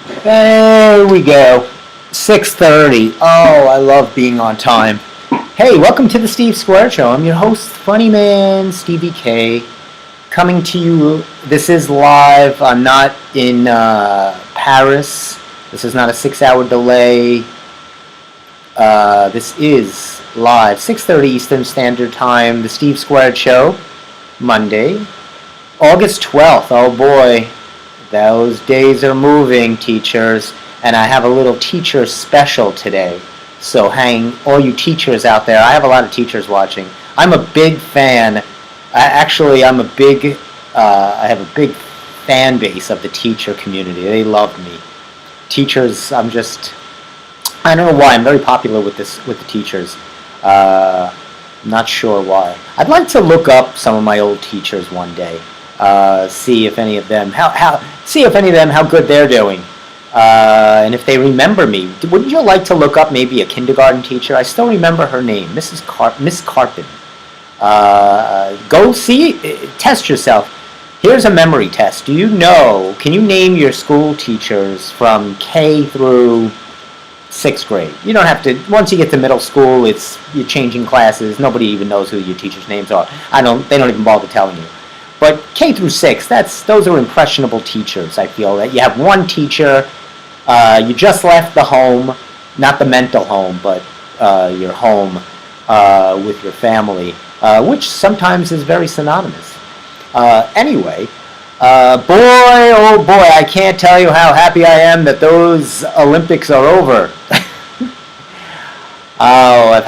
There we go. 6:30. Oh, I love being on time. Hey, welcome to the Steve Square Show. I'm your host, Funny Man Stevie K, coming to you. This is live. I'm not in Paris. This is not a 6-hour delay. This is live, 6:30 Eastern Standard Time. The Steve Square Show, Monday, August 12th. Oh boy. Those days are moving, teachers, and I have a little teacher special today. So hang, all you teachers out there, I have a lot of teachers watching. I'm a big fan. I have a big fan base of the teacher community. They love me. Teachers, I don't know why, I'm very popular with the teachers. Not sure why. I'd like to look up some of my old teachers one day. See if any of them how good they're doing, and if they remember me. Wouldn't you like to look up maybe a kindergarten teacher? I still remember her name, Miss Carpin. Go see, test yourself. Here's a memory test. Can you name your school teachers from K through 6th grade? You don't have to. Once you get to middle school, you're changing classes. Nobody even knows who your teachers' names are. They don't even bother telling you. But K through 6, those are impressionable teachers, I feel. That you have one teacher, you just left the home, not the mental home, but your home with your family, which sometimes is very synonymous. Anyway, oh boy, I can't tell you how happy I am that those Olympics are over. Oh, I've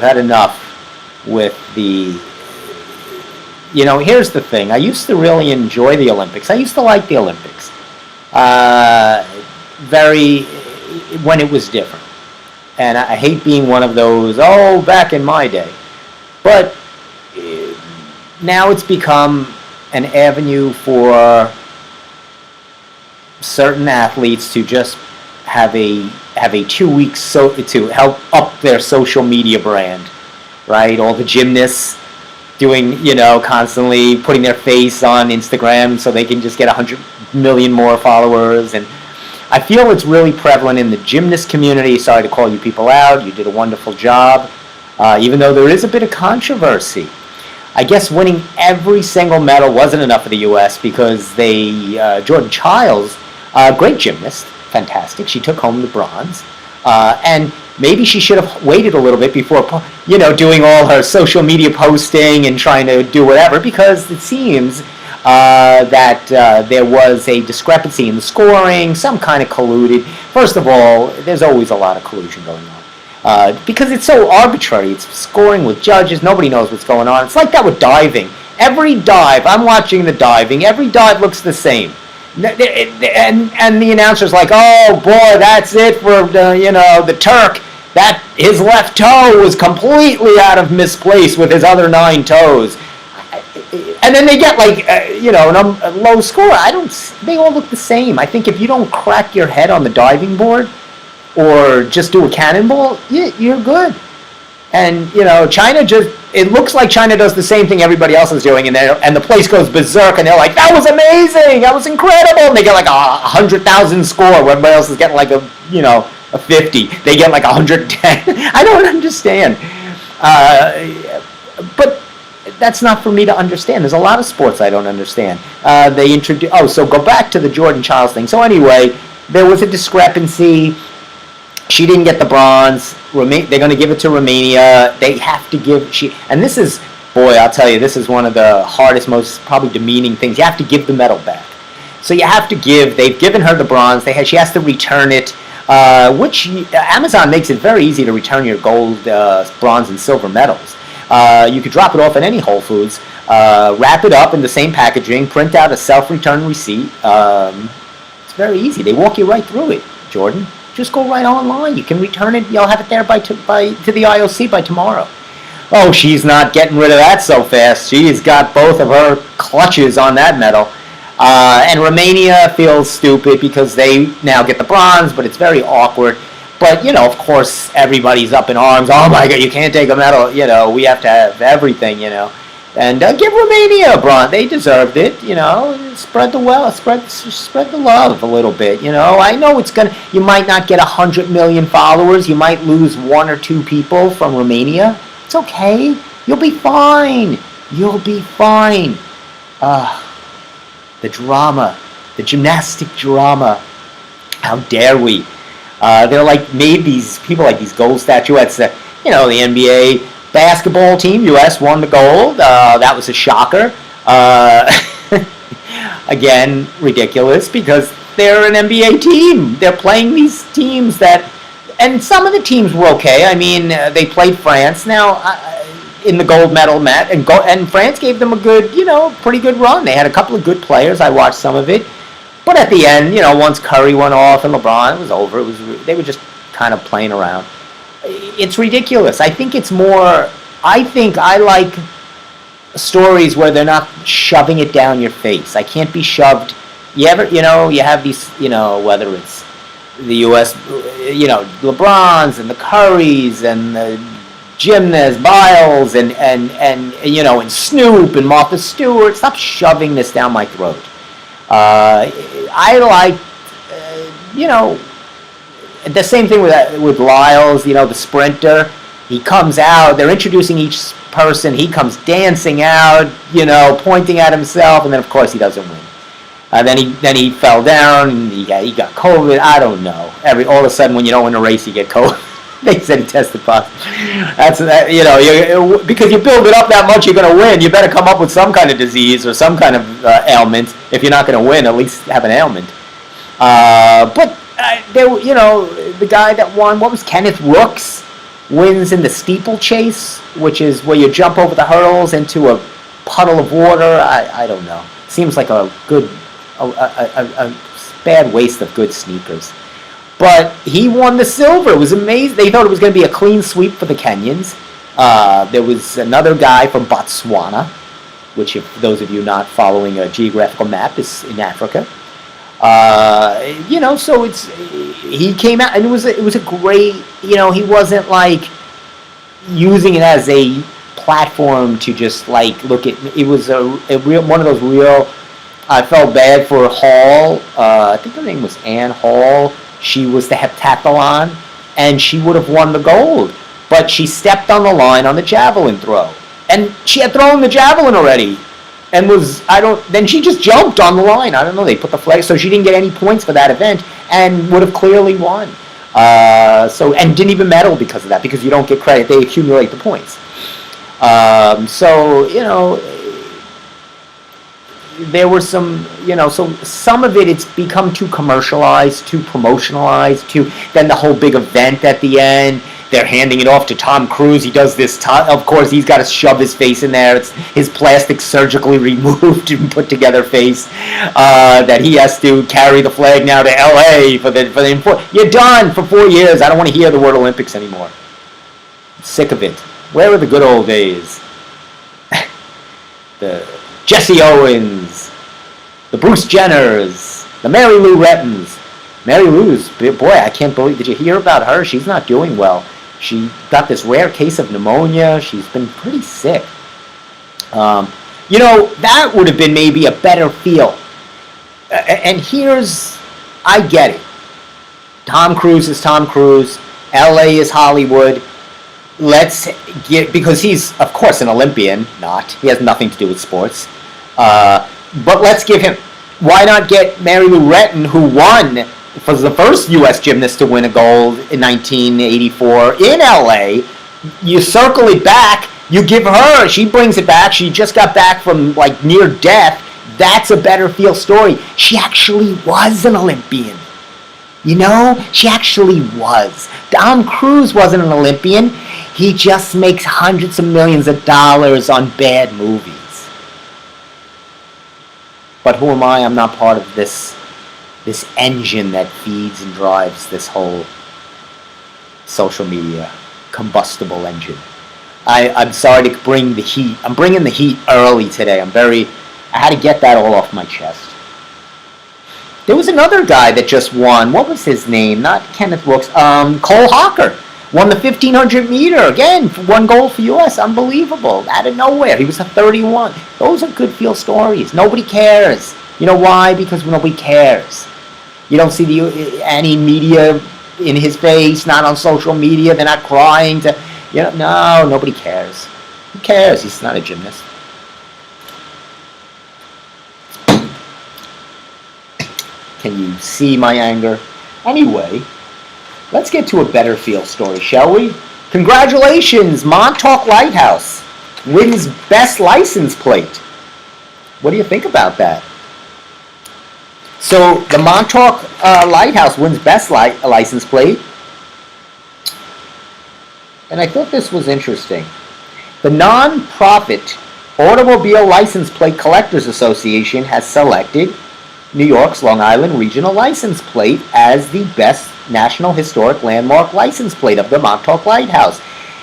had enough with the... here's the thing. I used to really enjoy the Olympics. I used to like the Olympics. When it was different. And I hate being one of those, back in my day. But now it's become an avenue for certain athletes to just have a 2 weeks to help up their social media brand, right? All the gymnasts doing, constantly putting their face on Instagram so they can just get 100 million more followers. And I feel it's really prevalent in the gymnast community. Sorry to call you people out. You did a wonderful job. Even though there is a bit of controversy. I guess winning every single medal wasn't enough for the U.S. because Jordan Childs, great gymnast, fantastic. She took home the bronze. And maybe she should have waited a little bit before, doing all her social media posting and trying to do whatever, because it seems that there was a discrepancy in the scoring, some kind of colluded. First of all, there's always a lot of collusion going on because it's so arbitrary. It's scoring with judges. Nobody knows what's going on. It's like that with diving. Every dive, I'm watching the diving, every dive looks the same. And the announcer's like, oh boy, that's it for the Turk. That his left toe was completely out of misplace with his other 9 toes, and then they get a low score. They all look the same. I think if you don't crack your head on the diving board or just do a cannonball, you're good. And China it looks like China does the same thing everybody else is doing, and the place goes berserk, and they're like, that was amazing, that was incredible, and they get like 100,000 score, where everybody else is getting like a 50. They get like 110. I don't understand. But that's not for me to understand. There's a lot of sports I don't understand. So go back to the Jordan Childs thing. So anyway, there was a discrepancy. She didn't get the bronze. They're going to give it to Romania. They have to give... And this is... Boy, I'll tell you, this is one of the hardest, most probably demeaning things. You have to give the medal back. So you have to give... They've given her the bronze. She has to return it, which Amazon makes it very easy to return your gold, bronze, and silver medals. You could drop it off at any Whole Foods, wrap it up in the same packaging, print out a self-return receipt. It's very easy. They walk you right through it, Jordan. Just go right online. You can return it. You'll have it there to the IOC by tomorrow. Oh, she's not getting rid of that so fast. She's got both of her clutches on that medal. And Romania feels stupid because they now get the bronze, but it's very awkward. But, of course, everybody's up in arms. Oh, my God, you can't take a medal. We have to have everything, And give Romania a bronze. They deserved it. spread the love a little bit. I know you might not get 100 million followers. You might lose one or two people from Romania. It's okay. You'll be fine. You'll be fine. The drama, the gymnastic drama. How dare we? They're like made these people like these gold statuettes. The NBA basketball team, U.S. won the gold. That was a shocker. Again, ridiculous because they're an NBA team. They're playing these teams and some of the teams were okay. I mean, they played France now in the gold medal match, and France gave them a good, pretty good run. They had a couple of good players. I watched some of it. But at the end, once Curry went off and LeBron, it was over. They were just kind of playing around. It's ridiculous. I think I like stories where they're not shoving it down your face. I can't be shoved. You have these, whether it's the U.S., LeBrons and the Currys and the gymnasts, Biles and Snoop and Martha Stewart. Stop shoving this down my throat. I like, the same thing with Lyles, the sprinter. He comes out, they're introducing each person, he comes dancing out, pointing at himself, and then of course he doesn't win. Then he fell down, and he got COVID, I don't know. All of a sudden when you don't win a race, you get COVID. They said he tested positive. Because you build it up that much, you're going to win. You better come up with some kind of disease or some kind of ailment. If you're not going to win, at least have an ailment. But the guy that won, what was Kenneth Rooks, wins in the steeplechase, which is where you jump over the hurdles into a puddle of water. I don't know. Seems like a bad waste of good sneakers. But he won the silver. It was amazing. They thought it was going to be a clean sweep for the Kenyans. There was another guy from Botswana, which, if those of you not following a geographical map, is in Africa. So he came out, and it was a great. He wasn't like using it as a platform to just like look at. It was a real one of those real. I felt bad for Hall. I think her name was Ann Hall. She was the heptathlon, and she would have won the gold. But she stepped on the line on the javelin throw. And she had thrown the javelin already. And then she just jumped on the line. I don't know, they put the flag, so she didn't get any points for that event, and would have clearly won. And didn't even medal because of that, because you don't get credit, they accumulate the points. There were some, so some of it's become too commercialized, too promotionalized, then the whole big event at the end, they're handing it off to Tom Cruise. He does this, of course, he's got to shove his face in there. It's his plastic surgically removed and put together face, that he has to carry the flag now to LA for the you're done for 4 years. I don't want to hear the word Olympics anymore. I'm sick of it. Where are the good old days? The Jesse Owens, the Bruce Jenners, the Mary Lou Rettons. Mary Lou's, boy, I can't believe, did you hear about her? She's not doing well. She got this rare case of pneumonia. She's been pretty sick. That would have been maybe a better feel. And I get it. Tom Cruise is Tom Cruise. LA is Hollywood. Because he's, of course, an Olympian, he has nothing to do with sports. But let's give him, why not get Mary Lou Retton, who won, was the first U.S. gymnast to win a gold in 1984 in LA. You circle it back, you give her, she brings it back, she just got back from like near death. That's a better feel story. She actually was an Olympian. She actually was. Tom Cruise wasn't an Olympian. He just makes hundreds of millions of dollars on bad movies. But who am I? I'm not part of this engine that feeds and drives this whole social media combustible engine. I'm sorry to bring the heat. I'm bringing the heat early today. I had to get that all off my chest. There was another guy that just won. What was his name? Not Kenneth Brooks. Cole Hocker. Won the 1500 meter again, one goal for U.S. Unbelievable, out of nowhere. He was a 31. Those are good field stories. Nobody cares. You know why? Because nobody cares. You don't see any media in his face, not on social media. They're not crying. No, nobody cares. Who cares? He's not a gymnast. Can you see my anger? Anyway, let's get to a better field story, shall we? Congratulations, Montauk Lighthouse wins best license plate. What do you think about that? So the Montauk Lighthouse wins best license plate. And I thought this was interesting. The non-profit Automobile License Plate Collectors Association has selected New York's Long Island Regional License Plate as the best National Historic Landmark license plate of the Montauk Lighthouse.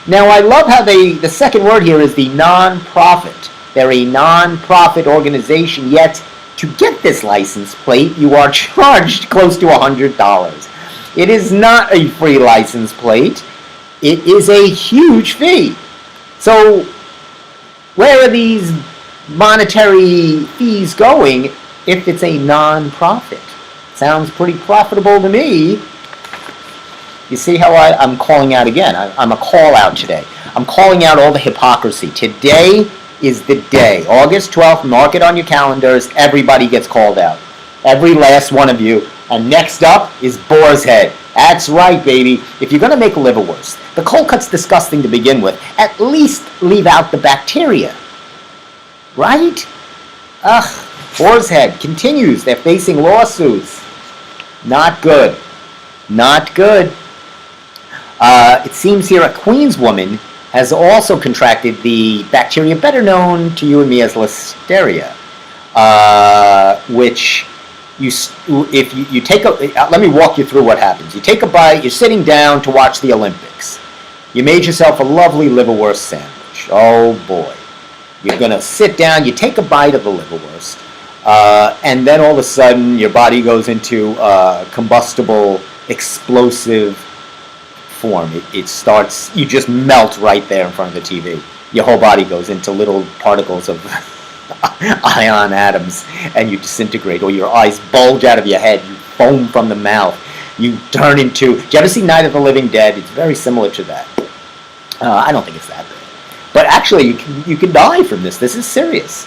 Now, I love how the second word here is the non-profit. They're a non-profit organization, yet to get this license plate, you are charged close to $100. It is not a free license plate. It is a huge fee. So, where are these monetary fees going if it's a non-profit? Sounds pretty profitable to me. You see how I'm calling out again? I'm a call out today. I'm calling out all the hypocrisy. Today is the day. August 12th, mark it on your calendars. Everybody gets called out. Every last one of you. And next up is Boar's Head. That's right, baby. If you're going to make liverwurst, the cold cut's disgusting to begin with. At least leave out the bacteria. Right? Ugh. Boar's Head continues. They're facing lawsuits. Not good. Not good. It seems here a Queens woman has also contracted the bacteria better known to you and me as Listeria, which if you take a, let me walk you through what happens. You take a bite, you're sitting down to watch the Olympics. You made yourself a lovely liverwurst sandwich. Oh boy. You're going to sit down, you take a bite of the liverwurst, and then all of a sudden your body goes into combustible, explosive form. It starts, you just melt right there in front of the TV. Your whole body goes into little particles of ion atoms, and you disintegrate, or your eyes bulge out of your head, you foam from the mouth, you turn into, do you ever see Night of the Living Dead? It's very similar to that. I don't think it's that bad. But actually, you can die from this. This is serious.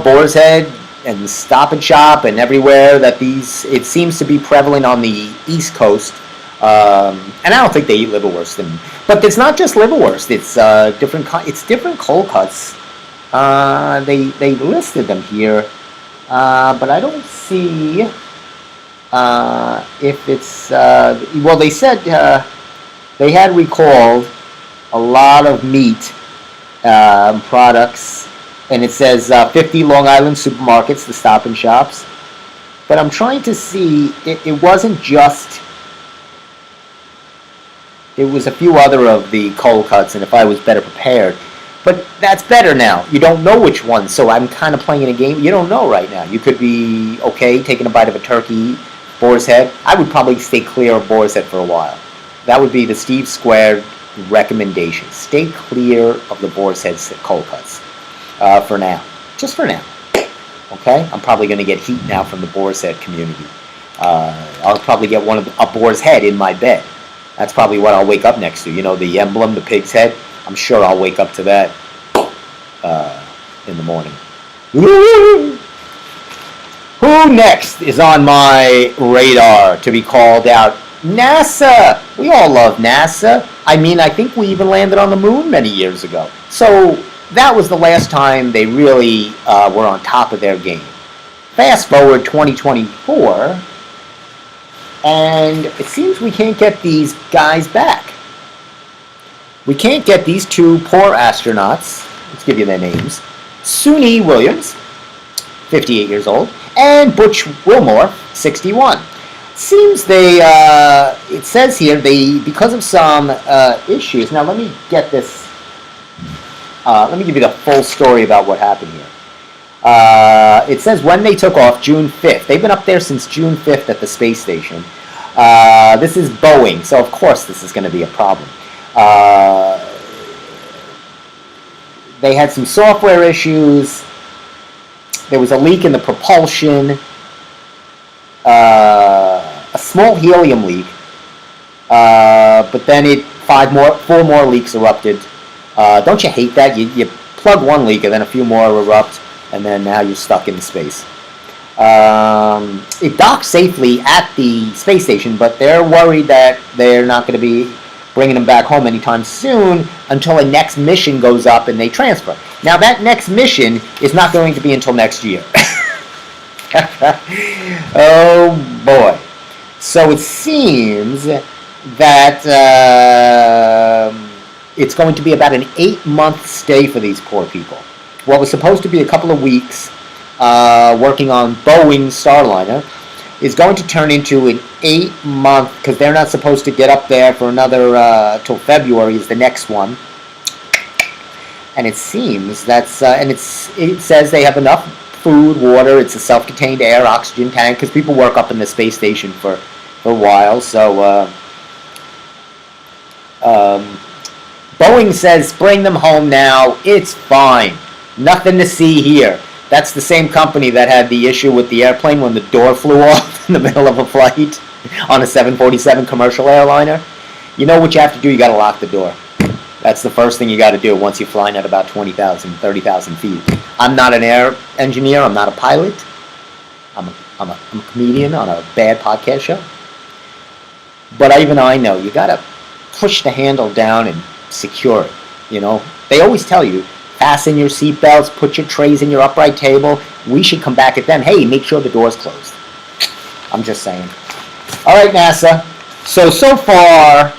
Boar's Head and Stop and Shop and everywhere that it seems to be prevalent on the East Coast. And I don't think they eat liverwurst. But it's not just liverwurst. It's different cold cuts. They listed them here, but I don't see if it's. They said they had recalled a lot of meat products, and it says 50 Long Island supermarkets, the Stop and Shops. But I'm trying to see, it wasn't just, it was a few other of the cold cuts, and if I was better prepared. But that's better now. You don't know which one, so I'm kind of playing a game. You don't know right now. You could be, okay, taking a bite of a turkey, Boar's Head. I would probably stay clear of Boar's Head for a while. That would be the Steve Squared recommendation. Stay clear of the Boar's Head cold cuts for now. Just for now. Okay? I'm probably going to get heat now from the Boar's Head community. I'll probably get a Boar's Head in my bed. That's probably what I'll wake up next to. You know, the emblem, the pig's head. I'm sure I'll wake up to that in the morning. Who next is on my radar to be called out? NASA! We all love NASA. I mean, I think we even landed on the moon many years ago. So that was the last time they really were on top of their game. Fast forward 2024, and it seems we can't get these guys back. We can't get these two poor astronauts. Let's give you their names. Suni Williams, 58 years old, and Butch Wilmore, 61. Seems it says here, because of some issues. Now let me get this, let me give you the full story about what happened here. It says when they took off, June 5th. They've been up there since June 5th at the space station. This is Boeing, so of course this is going to be a problem. They had some software issues. There was a leak in the propulsion, a small helium leak, but then four more leaks erupted. Don't you hate that? You plug one leak and then a few more erupt, and then now you're stuck in space. It docked safely at the space station, but they're worried that they're not going to be bringing them back home anytime soon until a next mission goes up and they transfer. Now that next mission is not going to be until next year. Oh boy. So it seems that it's going to be about an 8-month stay for these poor people. What was supposed to be a couple of weeks working on Boeing's Starliner is going to turn into an 8-month, because they're not supposed to get up there for another till February is the next one. And it seems that's it says they have enough food, water. It's a self-contained air oxygen tank, because people work up in the space station for a while. So Boeing says bring them home now. It's fine. Nothing to see here. That's the same company that had the issue with the airplane when the door flew off in the middle of a flight on a 747 commercial airliner. You know what you have to do? You got to lock the door. That's the first thing you got to do once you're flying at about 20,000, 30,000 feet. I'm not an air engineer. I'm not a pilot. I'm a comedian on a bad podcast show. But even I know you got to push the handle down and secure it. You know, they always tell you, fasten your seatbelts, put your trays in your upright table. We should come back at them. Hey, make sure the door's closed. I'm just saying. All right, NASA. So far,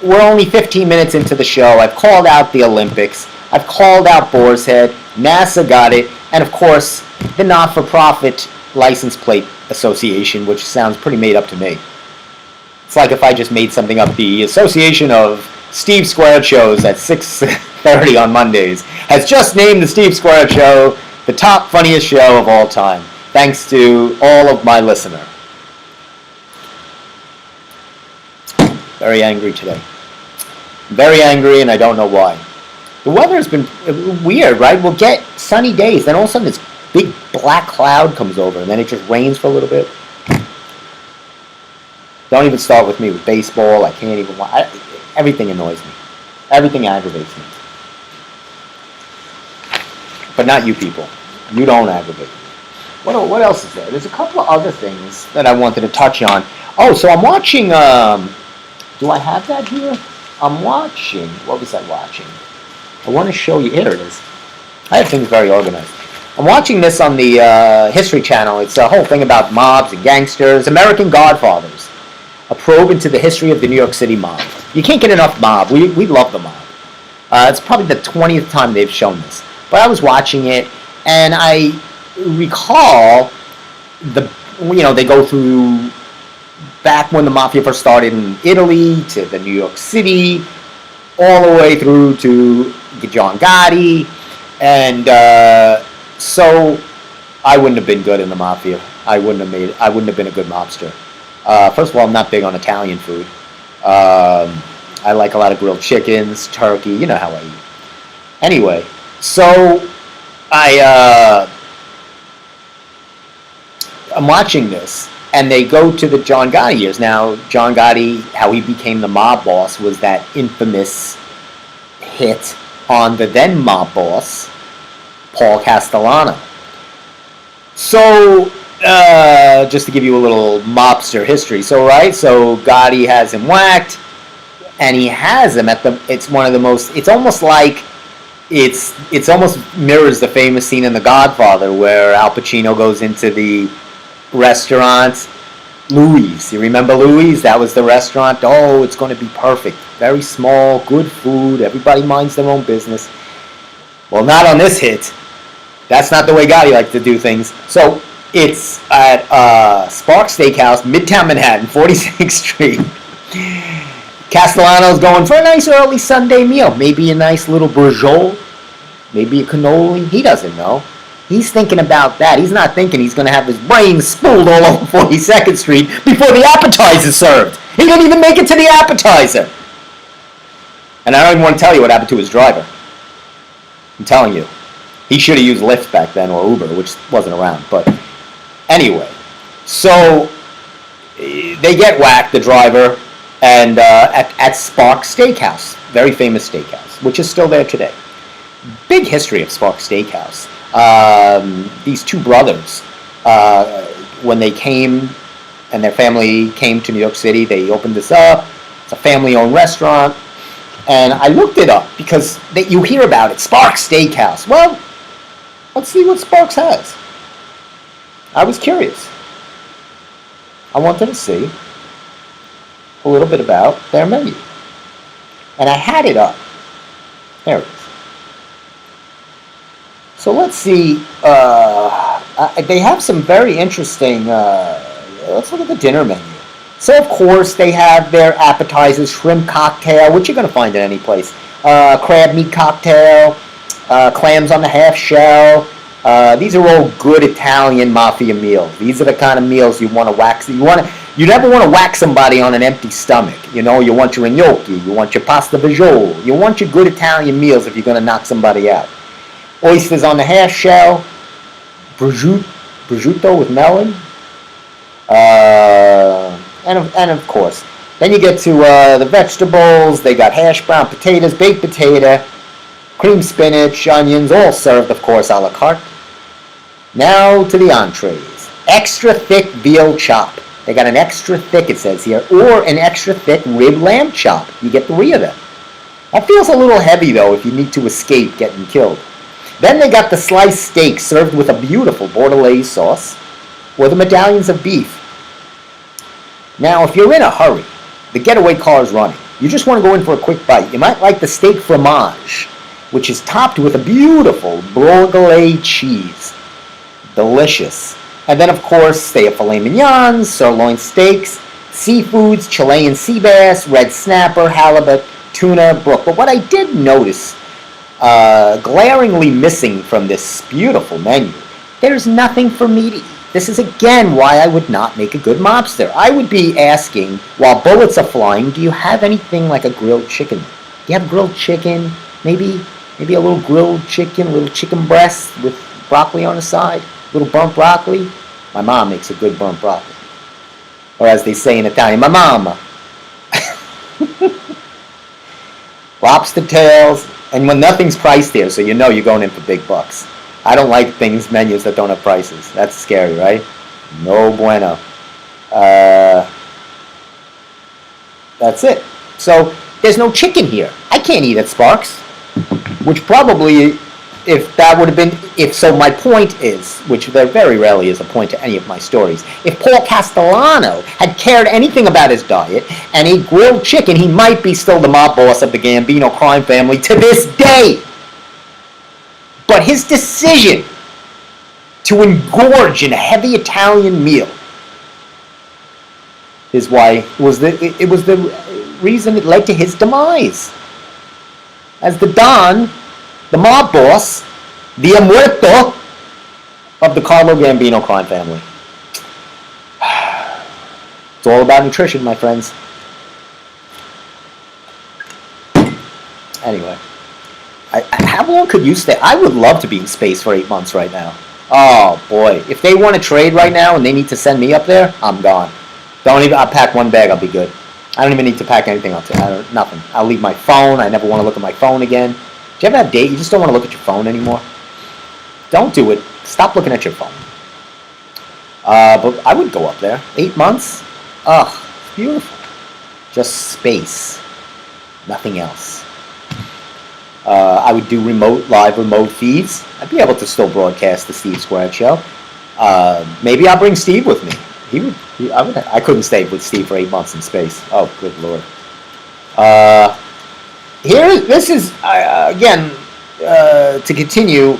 we're only 15 minutes into the show. I've called out the Olympics. I've called out Boar's Head. NASA got it. And, of course, the not-for-profit License Plate Association, which sounds pretty made up to me. It's like if I just made something up. The Association of Steve Squared Shows at 6:30 on Mondays has just named the Steve Squared Show the top funniest show of all time, thanks to all of my listeners. Very angry today. Very angry, and I don't know why. The weather has been weird, right? We'll get sunny days, then all of a sudden this big black cloud comes over, and then it just rains for a little bit. Don't even start with me with baseball. I can't even watch. Everything annoys me. Everything aggravates me. But not you people. You don't aggravate me. What else is there? There's a couple of other things that I wanted to touch on. Oh, so I'm watching, do I have that here? I'm watching, what was I watching? I want to show you, here it is. I have things very organized. I'm watching this on the History Channel. It's a whole thing about mobs and gangsters, American Godfathers. A probe into the history of the New York City mob. You can't get enough mob. We love the mob. It's probably the 20th time they've shown this. But I was watching it, and I recall they go through back when the mafia first started in Italy to the New York City, all the way through to John Gotti, and so I wouldn't have been good in the mafia. I wouldn't have been a good mobster. First of all, I'm not big on Italian food. I like a lot of grilled chickens, turkey, you know how I eat. Anyway, so I'm watching this, and they go to the John Gotti years. Now, John Gotti, how he became the mob boss was that infamous hit on the then mob boss, Paul Castellano. So, just to give you a little mobster history. So Gotti has him whacked, and he has him it's one of the most, it's almost like, it's almost mirrors the famous scene in The Godfather where Al Pacino goes into the restaurant, Louis. You remember Louis? That was the restaurant. Oh, it's going to be perfect. Very small, good food. Everybody minds their own business. Well, not on this hit. That's not the way Gotti likes to do things. So, it's at Spark Steakhouse, Midtown Manhattan, 46th Street. Castellano's going for a nice early Sunday meal. Maybe a nice little bourgeois. Maybe a cannoli. He doesn't know. He's thinking about that. He's not thinking he's going to have his brains spooled all over 42nd Street before the appetizer's served. He didn't even make it to the appetizer. And I don't even want to tell you what happened to his driver. I'm telling you. He should have used Lyft back then, or Uber, which wasn't around. But anyway, so they get whacked, the driver, and at Spark Steakhouse, very famous steakhouse, which is still there today. Big history of Spark Steakhouse. These two brothers, when they came and their family came to New York City, they opened this up. It's a family-owned restaurant. And I looked it up because you hear about it, Sparks Steakhouse. Well, let's see what Sparks has. I was curious. I wanted to see a little bit about their menu. And I had it up. There it is. So let's see. They have some very interesting, let's look at the dinner menu. So, of course, they have their appetizers, shrimp cocktail, which you're going to find in any place. Crab meat cocktail, clams on the half shell. These are all good Italian mafia meals. These are the kind of meals you want to wax. You never want to whack somebody on an empty stomach. You know, you want your gnocchi, you want your pasta fagioli, you want your good Italian meals if you're going to knock somebody out. Oysters on the half shell, prosciutto with melon. And of course, then you get to the vegetables. They got hash brown potatoes, baked potato, cream spinach, onions, all served, of course, a la carte. Now to the entrees. Extra thick veal chop. They got an extra thick, it says here, or an extra thick rib lamb chop. You get 3 of them. That feels a little heavy, though, if you need to escape getting killed. Then they got the sliced steak served with a beautiful bordelaise sauce, or the medallions of beef. Now, if you're in a hurry, the getaway car is running. You just want to go in for a quick bite. You might like the steak fromage, which is topped with a beautiful Bourgogne cheese. Delicious. And then, of course, they have filet mignons, sirloin steaks, seafoods, Chilean sea bass, red snapper, halibut, tuna, brook. But what I did notice, glaringly missing from this beautiful menu, there's nothing for me to eat. This is, again, why I would not make a good mobster. I would be asking, while bullets are flying, do you have anything like a grilled chicken? Do you have grilled chicken? Maybe a little grilled chicken, a little chicken breast with broccoli on the side? A little burnt broccoli? My mom makes a good burnt broccoli. Or as they say in Italian, my mama. Lobster tails. And when nothing's priced here, so you know you're going in for big bucks. I don't like menus that don't have prices. That's scary, right? No bueno. That's it. So there's no chicken here. I can't eat at Sparks. Which probably, if that would have been, my point is, which there very rarely is a point to any of my stories, if Paul Castellano had cared anything about his diet and ate grilled chicken, he might be still the mob boss of the Gambino crime family to this day. But his decision to engorge in a heavy Italian meal is why it was the reason it led to his demise. As the Don, the mob boss, the muerto of the Carlo Gambino crime family. It's all about nutrition, my friends. Anyway. How long could you stay? I would love to be in space for 8 months right now. Oh, boy. If they want to trade right now and they need to send me up there, I'm gone. I'll pack one bag. I'll be good. I don't even need to pack anything else. Nothing. I'll leave my phone. I never want to look at my phone again. Do you ever have a date? You just don't want to look at your phone anymore? Don't do it. Stop looking at your phone. But I would go up there. 8 months? Ugh. Beautiful. Just space. Nothing else. I would do live remote feeds. I'd be able to still broadcast the Steve Squared Show. Maybe I'll bring Steve with me. I couldn't stay with Steve for 8 months in space. Oh, good Lord. This is, again, to continue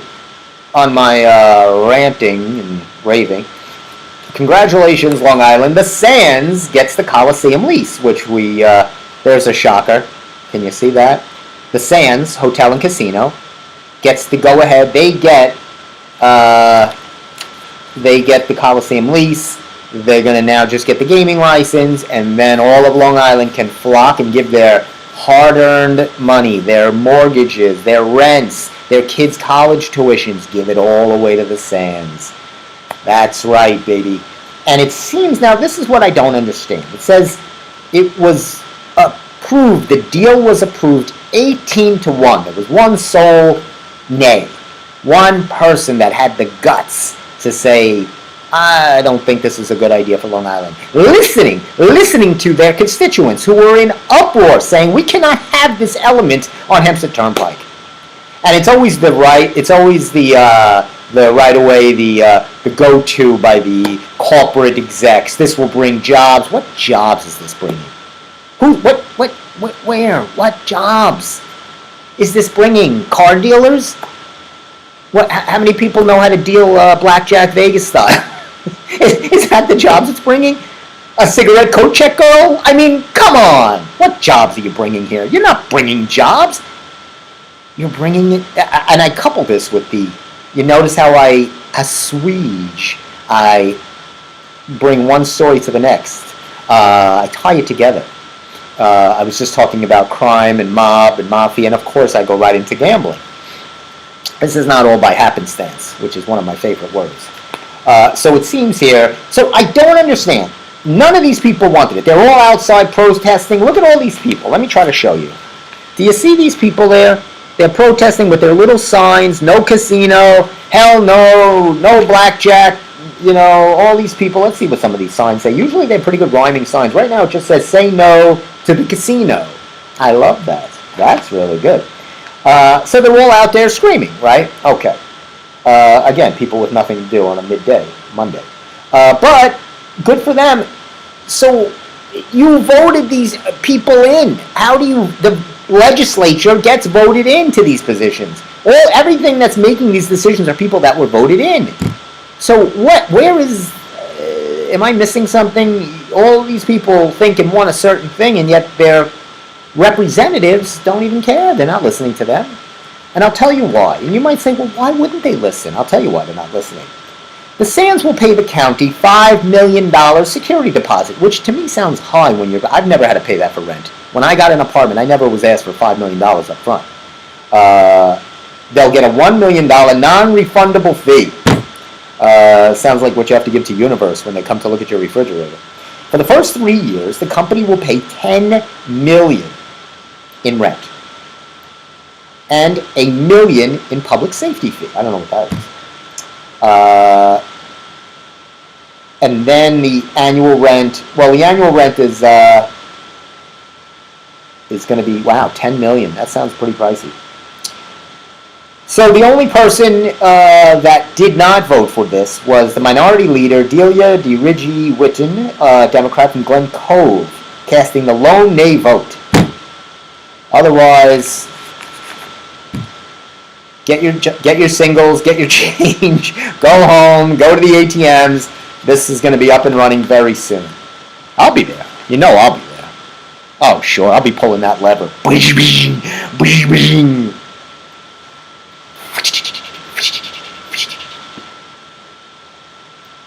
on my ranting and raving. Congratulations, Long Island. The Sands gets the Coliseum lease, which there's a shocker. Can you see that? The Sands Hotel and Casino gets the go-ahead. They get They get the Coliseum lease. They're going to now just get the gaming license, and then all of Long Island can flock and give their hard-earned money, their mortgages, their rents, their kids' college tuitions, give it all away to the Sands. That's right, baby. And it seems, now this is what I don't understand. It says it was approved, the deal was approved 18-1. There was one sole nay. One person that had the guts to say, I don't think this is a good idea for Long Island. Listening to their constituents who were in uproar, saying we cannot have this element on Hempstead Turnpike. And it's always the right. It's always the right away, the go-to by the corporate execs. This will bring jobs. What jobs is this bringing? Who? Where? What jobs is this bringing? Car dealers? What? How many people know how to deal blackjack Vegas style? Is that the jobs it's bringing? A cigarette coat check girl? I mean, come on. What jobs are you bringing here? You're not bringing jobs. You're bringing it. And I couple this with the, you notice how I assuage. I bring one story to the next. I tie it together. I was just talking about crime and mob and mafia, and of course I go right into gambling. This is not all by happenstance, which is one of my favorite words. So it seems here, so I don't understand. None of these people wanted it. They're all outside protesting. Look at all these people. Let me try to show you. Do you see these people there? They're protesting with their little signs, no casino, hell no, no blackjack, you know, all these people. Let's see what some of these signs say. Usually they're pretty good rhyming signs. Right now it just says, say no to the casino. I love that. That's really good. So they're all out there screaming, right? Okay. Again, people with nothing to do on a midday, Monday. But good for them. So you voted these people in. How do you, the legislature gets voted into these positions. Everything that's making these decisions are people that were voted in. So where is, am I missing something? All these people think and want a certain thing, and yet their representatives don't even care. They're not listening to them. And I'll tell you why. And you might say, well, why wouldn't they listen? I'll tell you why they're not listening. The Sands will pay the county $5 million security deposit, which to me sounds high when you're, I've never had to pay that for rent. When I got an apartment, I never was asked for $5 million up front. They'll get a $1 million non-refundable fee. Sounds like what you have to give to Universe when they come to look at your refrigerator. For the first 3 years, the company will pay $10 million in rent and $1 million in public safety fee. I don't know what that is. And then the annual rent. Well, the annual rent is going to be, wow, $10 million. That sounds pretty pricey. So the only person that did not vote for this was the minority leader, Delia DiRigi-Whitton, Democrat from Glen Cove, casting the lone nay vote. Otherwise, get your singles, get your change, go home, go to the ATMs. This is going to be up and running very soon. I'll be there. You know I'll be there. Oh, sure, I'll be pulling that lever. Bish, bish, bish, bish.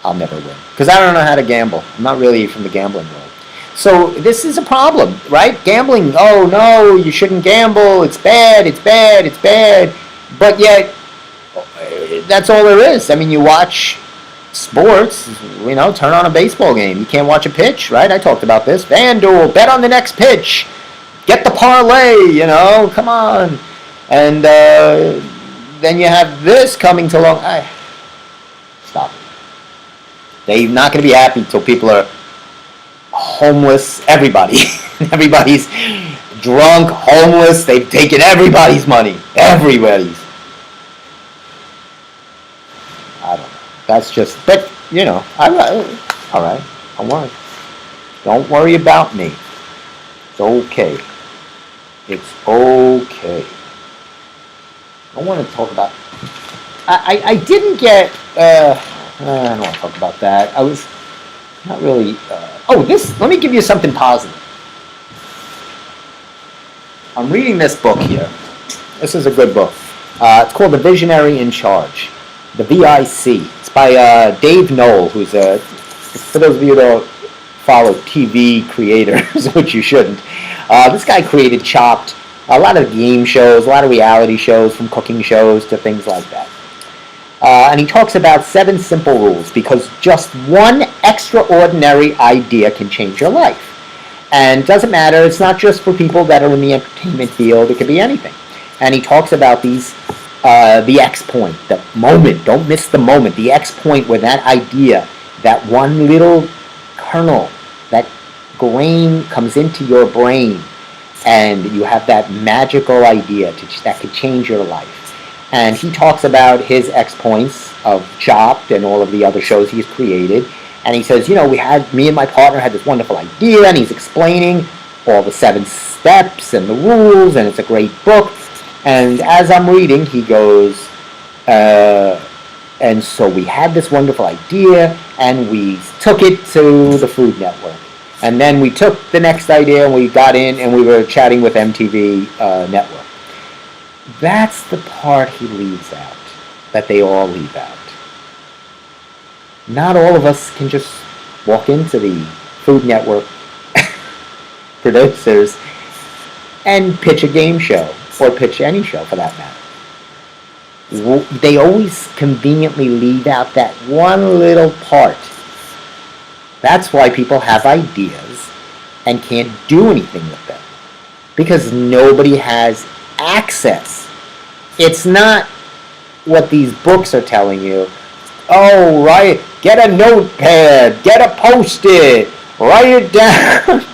I'll never win because I don't know how to gamble. I'm not really from the gambling world. So this is a problem, right? Gambling, oh no, you shouldn't gamble. It's bad, it's bad, it's bad. But yet, that's all there is. I mean, you watch sports, you know, turn on a baseball game. You can't watch a pitch, right? I talked about this. FanDuel, bet on the next pitch. Get the parlay, you know, come on. And then you have this coming to long. Stop it. They're not going to be happy until people are homeless. Everybody. Everybody's drunk, homeless. They've taken everybody's money. Everybody's. I don't know. That's just, but, you know, all right. Don't worry. Don't worry about me. It's okay. It's okay. I want to talk about, I didn't get, I don't want to talk about that. I was not really, let me give you something positive. I'm reading this book here. This is a good book. It's called The Visionary in Charge. The VIC. It's by Dave Knoll, who's a, for those of you who don't follow TV creators, which you shouldn't, this guy created Chopped, a lot of game shows, a lot of reality shows, from cooking shows to things like that. And he talks about 7 simple rules, because just one extraordinary idea can change your life. And it doesn't matter, it's not just for people that are in the entertainment field, it could be anything. And he talks about these, the X point, the moment, don't miss the moment, the X point where that idea, that one little kernel, that grain comes into your brain, and you have that magical idea that could change your life. And he talks about his X points of Chopped and all of the other shows he's created. And he says, me and my partner had this wonderful idea, and he's explaining all the 7 steps and the rules, and it's a great book. And as I'm reading, he goes, and so we had this wonderful idea, and we took it to the Food Network. And then we took the next idea, and we got in, and we were chatting with MTV Network. That's the part he leaves out, that they all leave out. Not all of us can just walk into the Food Network producers and pitch a game show, or pitch any show for that matter. They always conveniently leave out that one little part. That's why people have ideas and can't do anything with them, because nobody has access. It's not what these books are telling you. Oh, right, get a notepad, get a Post-it, write it down.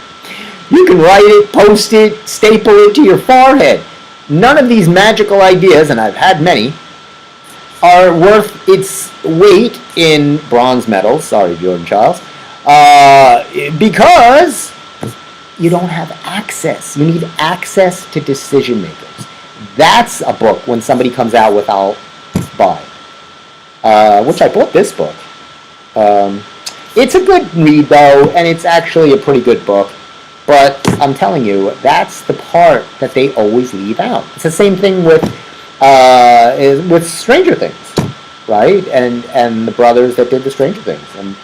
You can write it, post it, staple it to your forehead. None of these magical ideas, and I've had many, are worth its weight in bronze medals. Sorry, Jordan Childs. Because you don't have access. You need access to decision makers. That's a book when somebody comes out with, I'll buy. Which I bought this book. It's a good read, though, and it's actually a pretty good book. But I'm telling you, that's the part that they always leave out. It's the same thing with Stranger Things, right? And the brothers that did the Stranger Things, and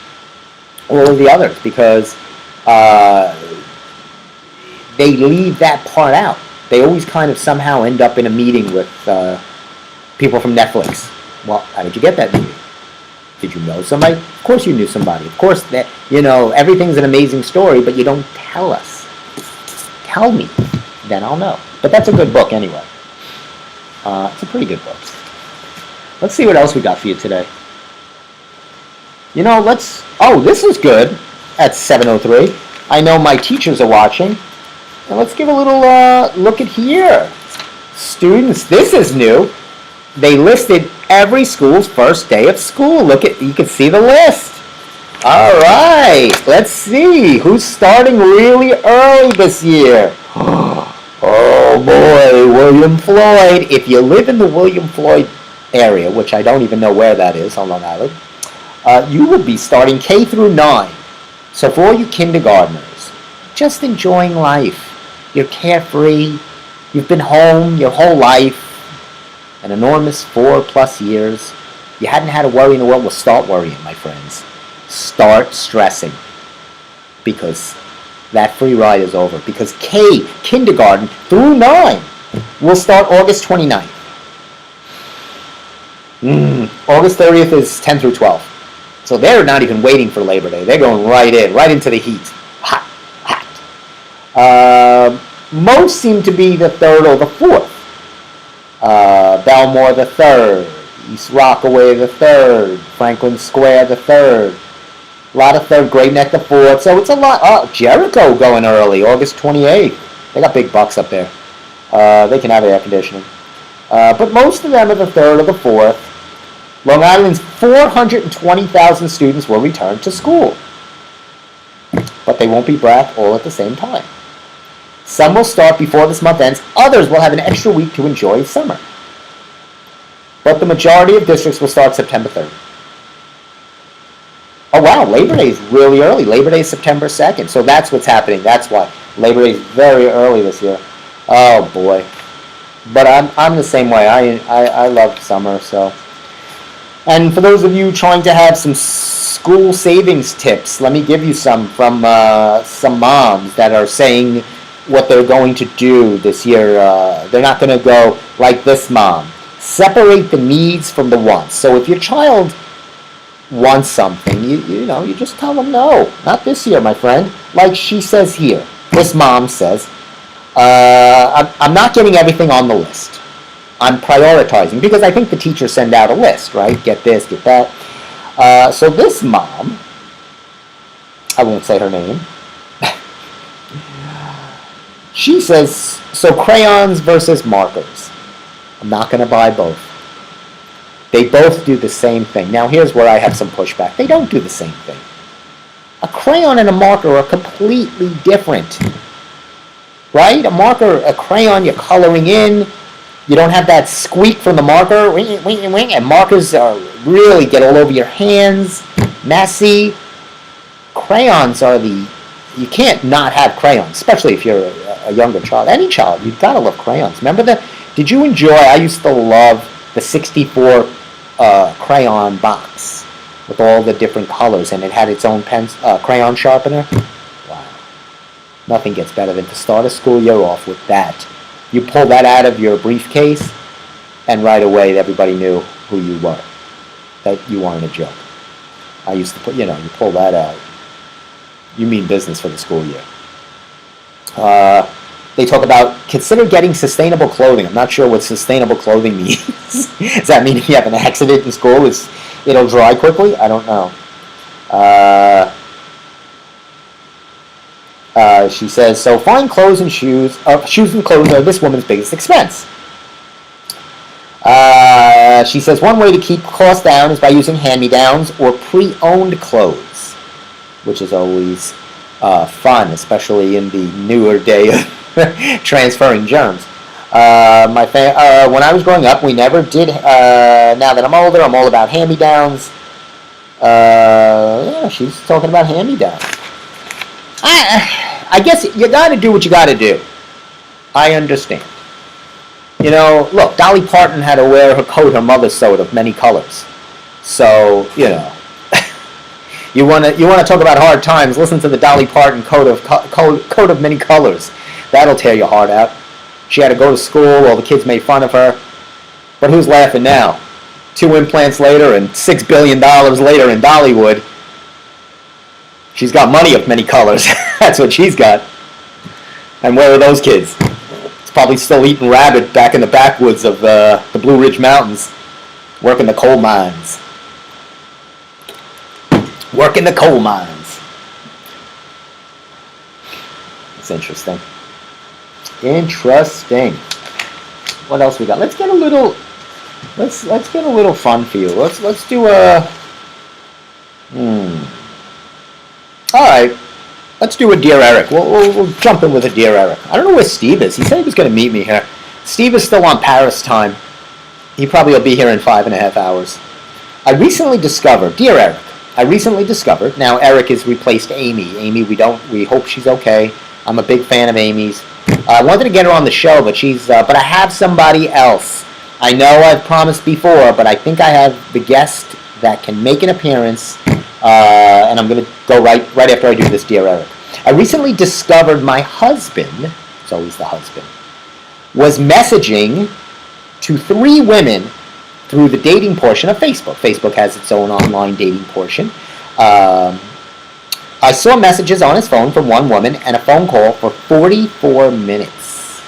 all of the others, because they leave that part out. They always kind of somehow end up in a meeting with people from Netflix. Well, how did you get that meeting? Did you know somebody? Of course you knew somebody. Of course, that everything's an amazing story, but you don't tell us. Tell me, then I'll know. But that's a good book anyway. It's a pretty good book. Let's see what else we got for you today. This is good at 7:03. I know my teachers are watching. And let's give a little look at here. Students, this is new. They listed every school's first day of school. You can see the list. All right, let's see who's starting really early this year. Oh boy, William Floyd. If you live in the William Floyd area, which I don't even know where that is on Long Island, you will be starting K through 9. So for all you kindergartners, just enjoying life. You're carefree. You've been home your whole life. An enormous 4+ years. You hadn't had a worry in the world. Well, start worrying, my friends. Start stressing. Because that free ride is over. Because kindergarten through 9, will start August 29th. August 30th is 10 through 12. So they're not even waiting for Labor Day. They're going right into the heat. Hot. Most seem to be the 3rd or the 4th. Belmore the 3rd, East Rockaway the 3rd, Franklin Square the 3rd, a lot of 3rd, Great Neck the 4th, so it's a lot. Jericho going early, August 28th. They got big bucks up there. They can have air conditioning. But most of them are the 3rd or the 4th. Long Island's 420,000 students will return to school. But they won't be back all at the same time. Some will start before this month ends. Others will have an extra week to enjoy summer. But the majority of districts will start September 3rd. Oh wow, Labor Day is really early. Labor Day is September 2nd. So that's what's happening. That's why. Labor Day is very early this year. Oh boy. But I'm the same way. I love summer, so. And for those of you trying to have some school savings tips, let me give you some from some moms that are saying what they're going to do this year. They're not going to go like this mom. Separate the needs from the wants. So if your child wants something, you just tell them no, not this year, my friend. Like she says here, this mom says, I'm not getting everything on the list. I'm prioritizing, because I think the teachers send out a list, right? Get this, get that. So this mom, I won't say her name, she says, so crayons versus markers. I'm not going to buy both. They both do the same thing. Now here's where I have some pushback. They don't do the same thing. A crayon and a marker are completely different. Right? A crayon, you're coloring in. You don't have that squeak from the marker, and markers really get all over your hands, messy. Crayons are you can't not have crayons, especially if you're a younger child. Any child, you've got to love crayons. Did you enjoy, I used to love the 64 crayon box with all the different colors, and it had its own crayon sharpener. Wow. Nothing gets better than to start a school year off with that. You pull that out of your briefcase, and right away everybody knew who you were, that you weren't a joke. I used to you pull that out. You mean business for the school year. They talk about consider getting sustainable clothing. I'm not sure what sustainable clothing means. Does that mean if you have an accident in school, it'll dry quickly? I don't know. She says, so fine clothes and shoes and clothes are this woman's biggest expense. She says one way to keep costs down is by using hand-me-downs or pre-owned clothes, which is always fun, especially in the newer day of transferring germs. When I was growing up, we never did. Now that I'm older, I'm all about hand-me-downs. Yeah, she's talking about hand-me-downs. I guess you got to do what you got to do. I understand. Look, Dolly Parton had to wear her coat her mother sewed of many colors. So, you want to talk about hard times, listen to the Dolly Parton coat of many colors. That'll tear your heart out. She had to go to school, all the kids made fun of her. But who's laughing now? 2 implants later and $6 billion later in Dollywood. She's got money of many colors. That's what she's got. And where are those kids? It's probably still eating rabbit back in the backwoods of the Blue Ridge Mountains, working the coal mines. Working the coal mines. It's interesting. Interesting. What else we got? Let's get a little fun for you. Let's do a. All right. Let's do a Dear Eric. We'll jump in with a Dear Eric. I don't know where Steve is. He said he was going to meet me here. Steve is still on Paris time. He probably will be here in 5.5 hours. I recently discovered, Dear Eric, now Eric has replaced Amy. Amy, we hope she's okay. I'm a big fan of Amy's. I wanted to get her on the show, but but I have somebody else. I know I've promised before, but I think I have the guest that can make an appearance, and I'm going to go right after I do this, Dear Eric. I recently discovered my husband, it's always the husband, was messaging to 3 women through the dating portion of Facebook. Facebook has its own online dating portion. I saw messages on his phone from one woman and a phone call for 44 minutes.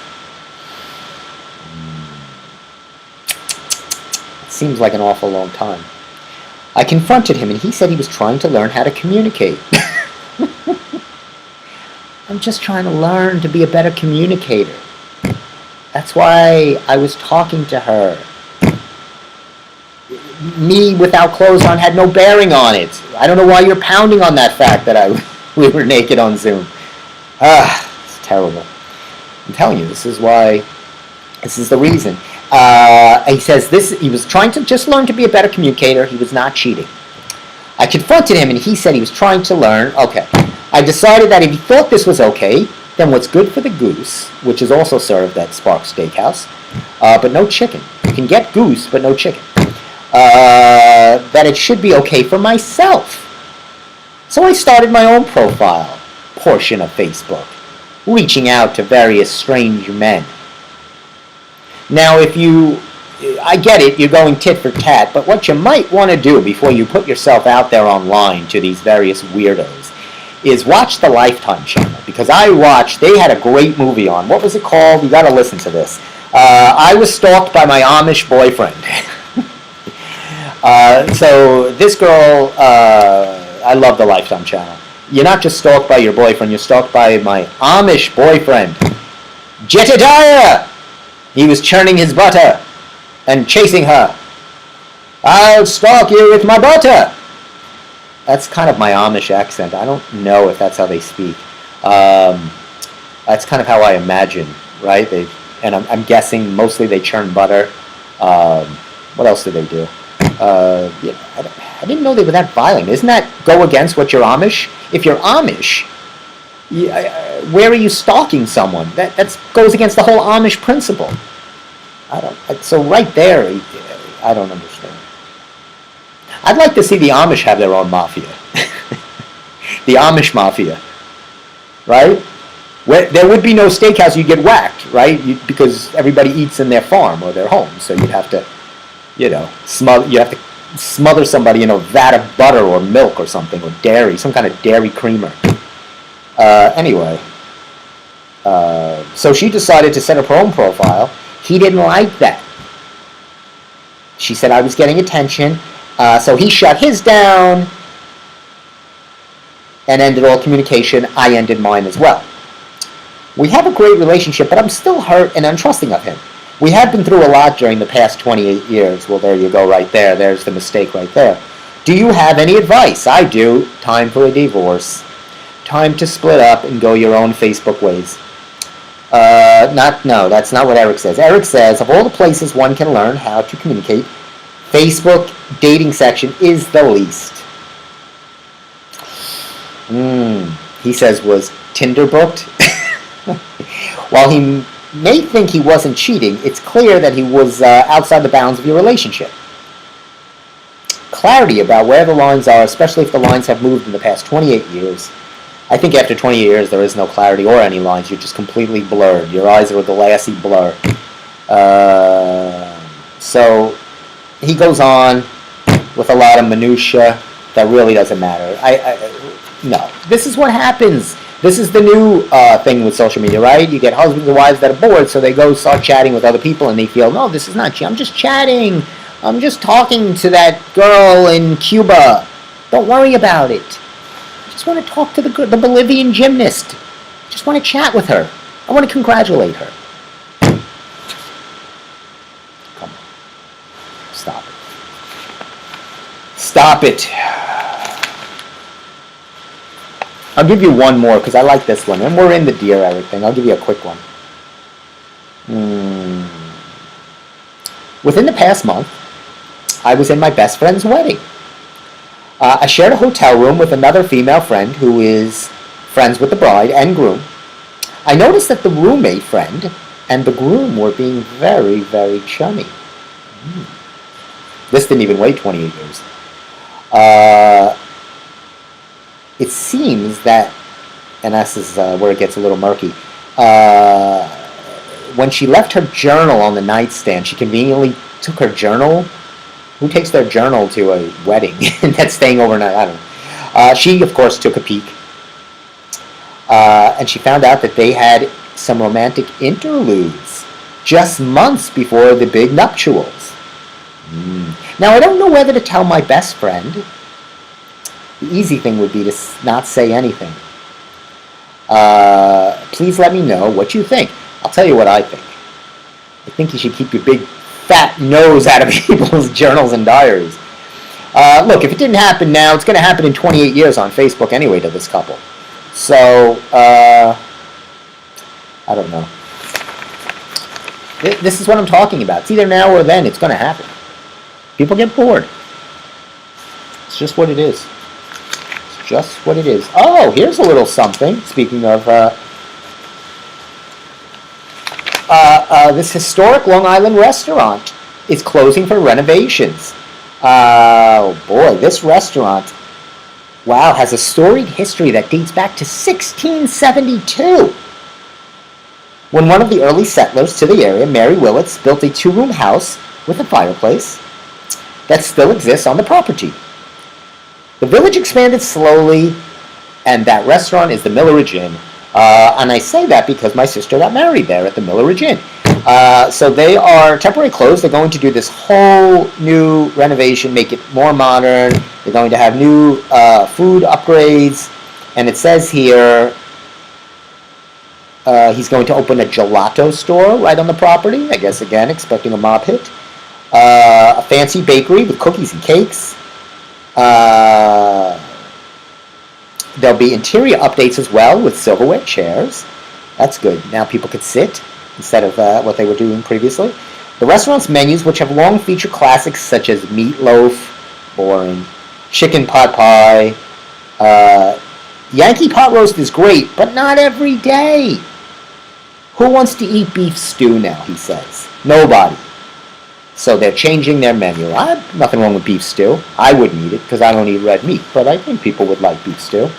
It seems like an awful long time. I confronted him and he said he was trying to learn how to communicate. I'm just trying to learn to be a better communicator. That's why I was talking to her. Me without clothes on had no bearing on it. I don't know why you're pounding on that fact that we were naked on Zoom. It's terrible. I'm telling you, this is the reason. He says he was trying to just learn to be a better communicator. He was not cheating. I confronted him and he said he was trying to learn. Okay. I decided that if he thought this was okay, then what's good for the goose, which is also served at Sparks Steakhouse, but no chicken. You can get goose, but no chicken. that it should be okay for myself. So I started my own profile portion of Facebook, reaching out to various strange men. Now, I get it, you're going tit for tat, but what you might want to do before you put yourself out there online to these various weirdos is watch the Lifetime channel, because they had a great movie on. What was it called? You got to listen to this. I was stalked by my Amish boyfriend. So this girl, I love the Lifetime channel. You're not just stalked by your boyfriend, you're stalked by my Amish boyfriend, Jedediah. He was churning his butter and chasing her. I'll stalk you with my butter. That's kind of my Amish accent. I don't know if that's how they speak. That's kind of how I imagine, right? I'm guessing mostly they churn butter. What else do they do? I didn't know they were that violent. Isn't that go against what you're Amish? If you're Amish, where are you stalking someone? That goes against the whole Amish principle. So right there, I don't understand. I'd like to see the Amish have their own mafia. The Amish mafia, right? There would be no steakhouse, you'd get whacked, right? Because everybody eats in their farm or their home, so you'd have to, smother somebody in a vat of butter or milk or something, or dairy, some kind of dairy creamer. Anyway, so she decided to set up her own profile. He didn't like that. She said I was getting attention, so he shut his down and ended all communication. I ended mine as well. We have a great relationship, but I'm still hurt and untrusting of him. We have been through a lot during the past 28 years. Well, there you go right there. There's the mistake right there. Do you have any advice? I do. Time for a divorce. Time to split up and go your own Facebook ways. No, that's not what Eric says. Eric says, of all the places one can learn how to communicate, Facebook dating section is the least. He says, was Tinder booked? While he may think he wasn't cheating, it's clear that he was outside the bounds of your relationship. Clarity about where the lines are, especially if the lines have moved in the past 28 years. I think after 20 years there is no clarity or any lines. You're just completely blurred. Your eyes are a glassy blur. So he goes on with a lot of minutia that really doesn't matter. No. This is what happens. This is the new thing with social media, right? You get husbands and wives that are bored, so they go start chatting with other people, and they feel, no, this is not cheating. I'm just chatting. I'm just talking to that girl in Cuba. Don't worry about it. I just want to talk to the Bolivian gymnast. I just want to chat with her. I want to congratulate her. Come on. Stop it. Stop it. I'll give you one more because I like this one. And we're in the Dear Eric thing. I'll give you a quick one. Within the past month, I was in my best friend's wedding. I shared a hotel room with another female friend who is friends with the bride and groom. I noticed that the roommate friend and the groom were being very, very chummy. This didn't even wait 28 years. It seems that, and this is where it gets a little murky, when she left her journal on the nightstand, she conveniently took her journal. Who takes their journal to a wedding that's staying overnight? I don't know. She, of course, took a peek. And she found out that they had some romantic interludes just months before the big nuptials. Now, I don't know whether to tell my best friend. The easy thing would be to not say anything. Please let me know what you think. I'll tell you what I think. I think you should keep your big fat nose out of people's journals and diaries. Look, if it didn't happen now, it's going to happen in 28 years on Facebook anyway to this couple. So, I don't know. This is what I'm talking about. It's either now or then. It's going to happen. People get bored. It's just what it is. It's just what it is. Oh, here's a little something. Speaking of this historic Long Island restaurant is closing for renovations. Oh boy, this restaurant, wow, has a storied history that dates back to 1672. When one of the early settlers to the area, Mary Willits, built a two-room house with a fireplace that still exists on the property. The village expanded slowly, and that restaurant is the Milleridge Inn. And I say that because my sister got married there at the Milleridge Inn. So they are temporarily closed. They're going to do this whole new renovation, make it more modern. They're going to have new food upgrades. And it says here he's going to open a gelato store right on the property. I guess, again, expecting a mob hit. A fancy bakery with cookies and cakes. There'll be interior updates as well with silverware chairs. That's good. Now people could sit instead of what they were doing previously. The restaurant's menus, which have long featured classics such as meatloaf, boring, chicken pot pie, Yankee pot roast is great, but not every day. Who wants to eat beef stew now, he says. Nobody. So they're changing their menu. I have nothing wrong with beef stew. I wouldn't eat it because I don't eat red meat, but I think people would like beef stew.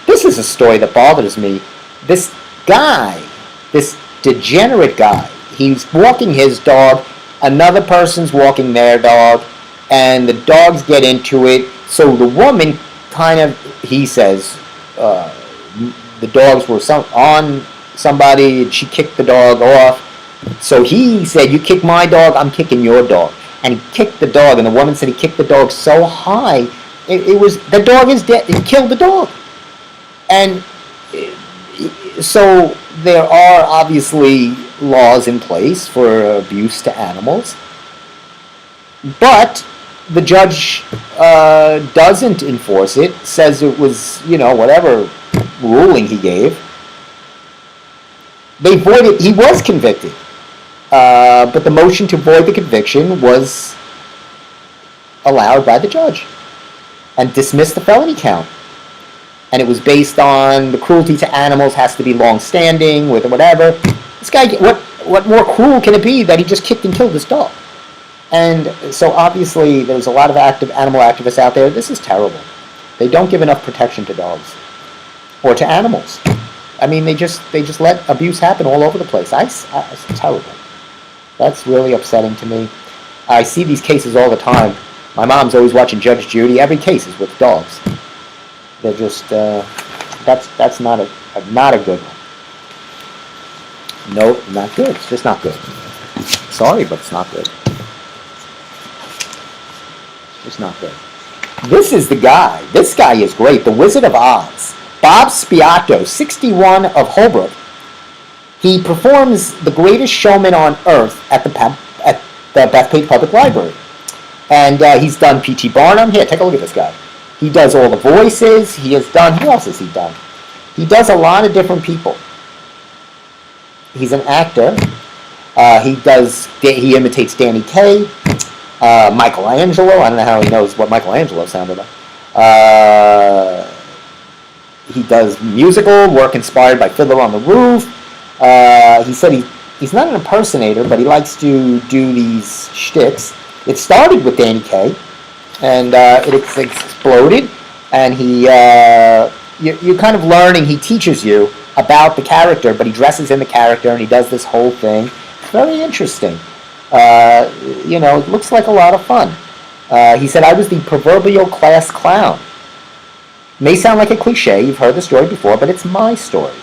This is a story that bothers me. This guy, this degenerate guy, he's walking his dog, another person's walking their dog, and the dogs get into it. So the woman kind of, he says, the dogs were on somebody, and she kicked the dog off. So he said, you kick my dog, I'm kicking your dog. And he kicked the dog, and the woman said he kicked the dog so high, it was, the dog is dead, he killed the dog. And so there are obviously laws in place for abuse to animals, but the judge doesn't enforce it, says it was, whatever ruling he gave. They voided, he was convicted. But the motion to void the conviction was allowed by the judge and dismissed the felony count. And it was based on the cruelty to animals has to be long-standing with whatever. This guy, what more cruel can it be that he just kicked and killed this dog? And so obviously there's a lot of animal activists out there. This is terrible. They don't give enough protection to dogs or to animals. I mean, they just let abuse happen all over the place. It's terrible. That's really upsetting to me. I see these cases all the time. My mom's always watching Judge Judy. Every case is with dogs. They're just that's not a good one. No, not good. It's just not good. Sorry, but it's not good. It's not good. This is the guy. This guy is great. The Wizard of Oz. Bob Spiatto, 61 of Holbrook. He performs The Greatest Showman on Earth at the Bethpage Public Library. And he's done P.T. Barnum. Here, take a look at this guy. He does all the voices. He has done, who else has he done? He does a lot of different people. He's an actor. He imitates Danny Kaye, Michelangelo. I don't know how he knows what Michelangelo sounded like. He does musical work inspired by Fiddler on the Roof. He said he's not an impersonator, but he likes to do these shticks. It started with Danny Kaye, and it exploded. And you're kind of learning. He teaches you about the character, but he dresses in the character, and he does this whole thing. Very interesting. It looks like a lot of fun. He said, I was the proverbial class clown. May sound like a cliche, you've heard the story before, but it's my story.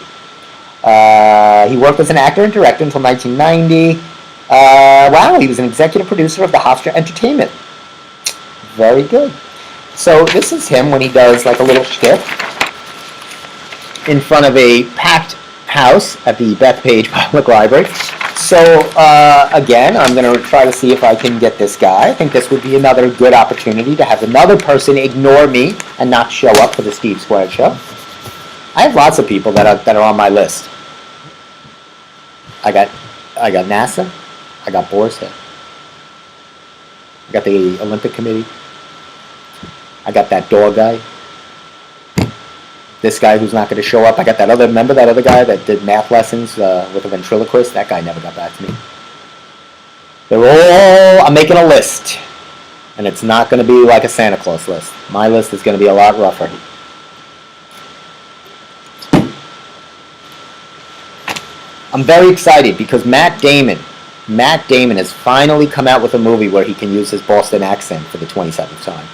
He worked as an actor and director until 1990. Wow, he was an executive producer of the Hofstra Entertainment. Very good. So this is him when he does like a little shtick in front of a packed house at the Bethpage Public Library. So again, I'm going to try to see if I can get this guy. I think this would be another good opportunity to have another person ignore me and not show up for the Steve Squared Show. I have lots of people that are on my list. I got NASA. I got Boris Head. I got the Olympic Committee. I got that dog guy. This guy who's not going to show up. I got that other, remember that other guy that did math lessons with a ventriloquist? That guy never got back to me. They're all, I'm making a list. And it's not going to be like a Santa Claus list. My list is going to be a lot rougher. I'm very excited because Matt Damon has finally come out with a movie where he can use his Boston accent for the 27th time.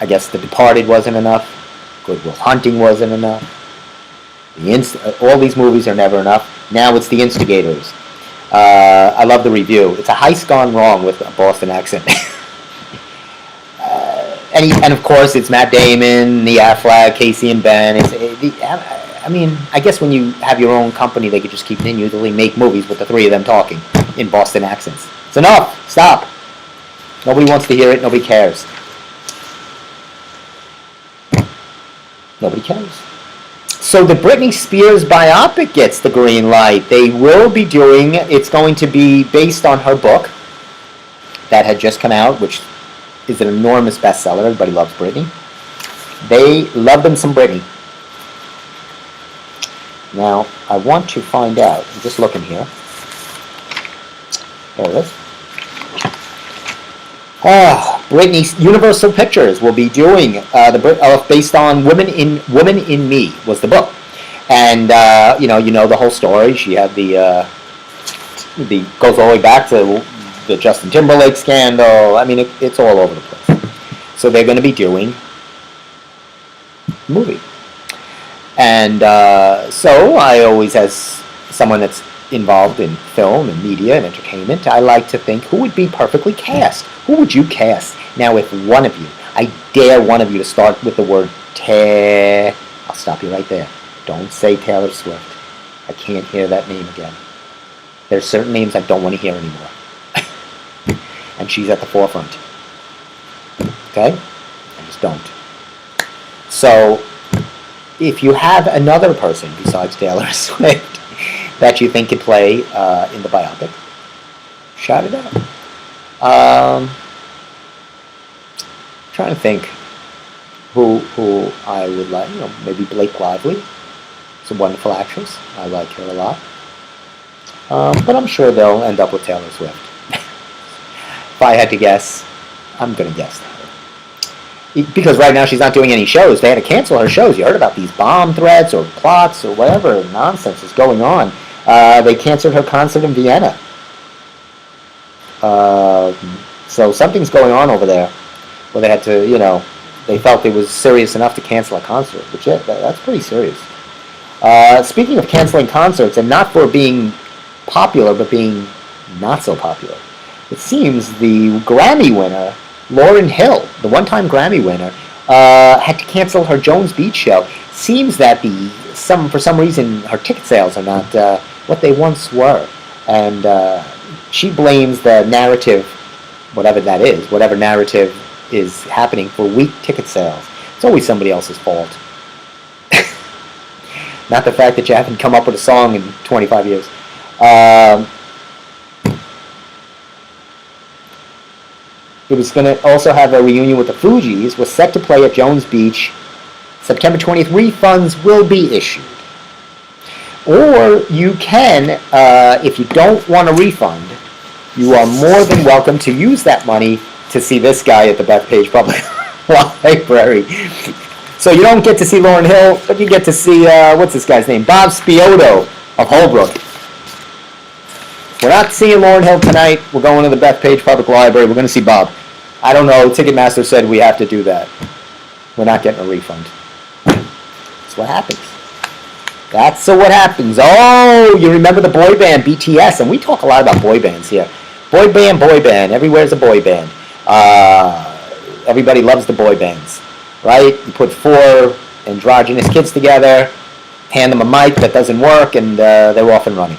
I guess The Departed wasn't enough. Good Will Hunting wasn't enough. All these movies are never enough. Now it's The Instigators. I love the review. It's a heist gone wrong with a Boston accent. And of course, it's Matt Damon, the Affleck, Casey and Ben. I mean, I guess when you have your own company, they could just continually make movies with the three of them talking in Boston accents. It's enough. Stop. Nobody wants to hear it. Nobody cares. Nobody cares. So the Britney Spears biopic gets the green light. They will be doing, it's going to be based on her book that had just come out, which is an enormous bestseller. Everybody loves Britney. They love them some Britney. Now, I want to find out. I'm just looking here. There it is. Britney, Universal Pictures will be doing based on Woman in Me was the book, and you know the whole story. She had the goes all the way back to the Justin Timberlake scandal. I mean, it's all over the place. So they're going to be doing a movie, and so I always, as someone that's involved in film and media and entertainment, I like to think, who would be perfectly cast? Who would you cast? Now, if one of you, I dare one of you to start with the word I'll stop you right there. Don't say Taylor Swift. I can't hear that name again. There's certain names I don't want to hear anymore. And she's at the forefront. Okay? I just don't. So, if you have another person besides Taylor Swift that you think could play in the biopic, shout it out. Trying to think who I would like. Maybe Blake Lively. She's a wonderful actress. I like her a lot. But I'm sure they'll end up with Taylor Swift. If I had to guess, I'm going to guess her. Because right now she's not doing any shows. They had to cancel her shows. You heard about these bomb threats or plots or whatever nonsense is going on. They canceled her concert in Vienna. So something's going on over there where they had to, they felt it was serious enough to cancel a concert, which that's pretty serious. Speaking of canceling concerts, and not for being popular, but being not so popular, it seems the Grammy winner, Lauryn Hill, the one-time Grammy winner, had to cancel her Jones Beach show. Seems that for some reason her ticket sales are not what they once were, and she blames the narrative, whatever narrative is happening, for weak ticket sales. It's always somebody else's fault. Not the fact that you haven't come up with a song in 25 years. It was going to also have a reunion with the Fugees, was set to play at Jones Beach. September 20th, refunds will be issued. Or you can, if you don't want a refund, you are more than welcome to use that money to see this guy at the Bethpage Public Library. So you don't get to see Lauryn Hill, but you get to see, what's this guy's name? Bob Spiotto of Holbrook. We're not seeing Lauryn Hill tonight. We're going to the Bethpage Public Library. We're going to see Bob. I don't know. Ticketmaster said we have to do that. We're not getting a refund. That's what happens. That's what happens. Oh, you remember the boy band BTS, and we talk a lot about boy bands here. Boy band. Everywhere's a boy band. Everybody loves the boy bands, right? You put four androgynous kids together, hand them a mic that doesn't work, and they're off and running.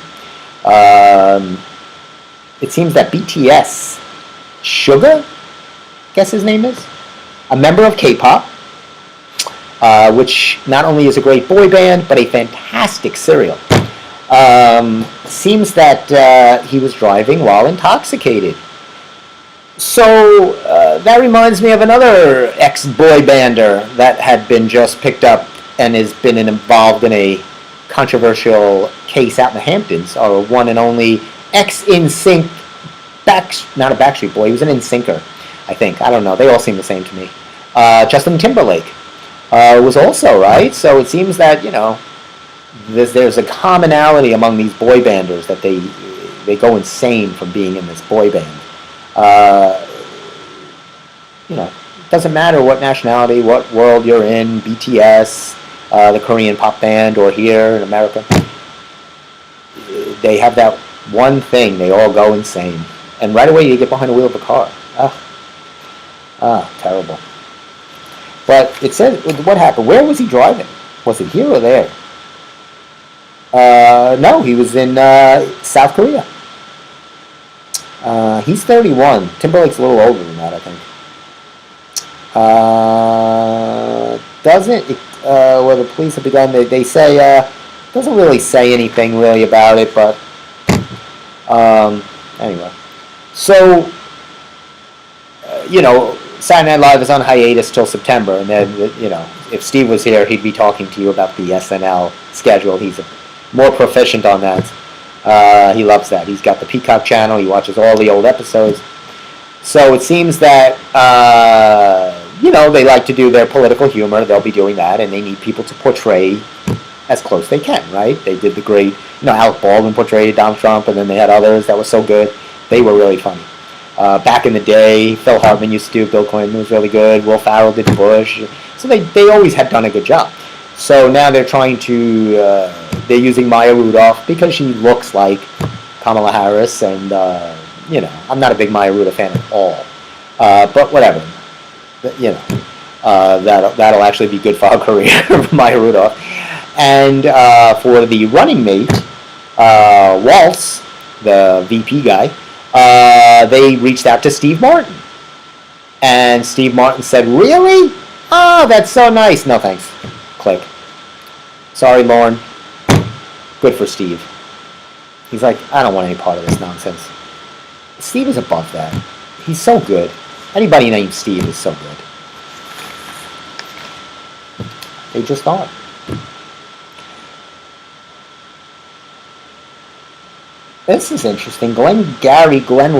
It seems that BTS, Suga, I guess his name is, a member of K-pop, which not only is a great boy band, but a fantastic serial. Seems that he was driving while intoxicated. So that reminds me of another ex-boy bander that had been just picked up and has been involved in a controversial case out in the Hamptons. Our one and only ex-NSYNC not a Backstreet Boy. He was an NSYNCer, I think. I don't know. They all seem the same to me. Justin Timberlake was also, right? So it seems that, there's a commonality among these boy banders that they go insane from being in this boy band. It doesn't matter what nationality, what world you're in, BTS, the Korean pop band, or here in America. They have that one thing. They all go insane. And right away you get behind the wheel of a car. Terrible. But it said, what happened? Where was he driving? Was it here or there? No, he was in South Korea. He's 31. Timberlake's a little older than that, I think. Well, the police have begun, they say, doesn't really say anything really about it, but anyway. So, Saturday Night Live is on hiatus till September, and then, if Steve was here, he'd be talking to you about the SNL schedule. He's more proficient on that. He loves that. He's got the Peacock channel. He watches all the old episodes. So it seems that, they like to do their political humor. They'll be doing that, and they need people to portray as close they can, right? They did the great, Alec Baldwin portrayed Donald Trump, and then they had others that were so good. They were really funny. Back in the day, Phil Hartman used to do Bill Clinton, was really good. Will Ferrell did Bush. So they always had done a good job. So now they're trying to, they're using Maya Rudolph because she looks like Kamala Harris, and, I'm not a big Maya Rudolph fan at all. But whatever. That'll actually be good for her career, Maya Rudolph. And for the running mate, Waltz, the VP guy, they reached out to Steve Martin. And Steve Martin said, "Really? Oh, that's so nice. No, thanks." Click. "Sorry, Lauren." Good for Steve. He's like, "I don't want any part of this nonsense." Steve is above that. He's so good. Anybody named Steve is so good. They just are. This is interesting. Glenn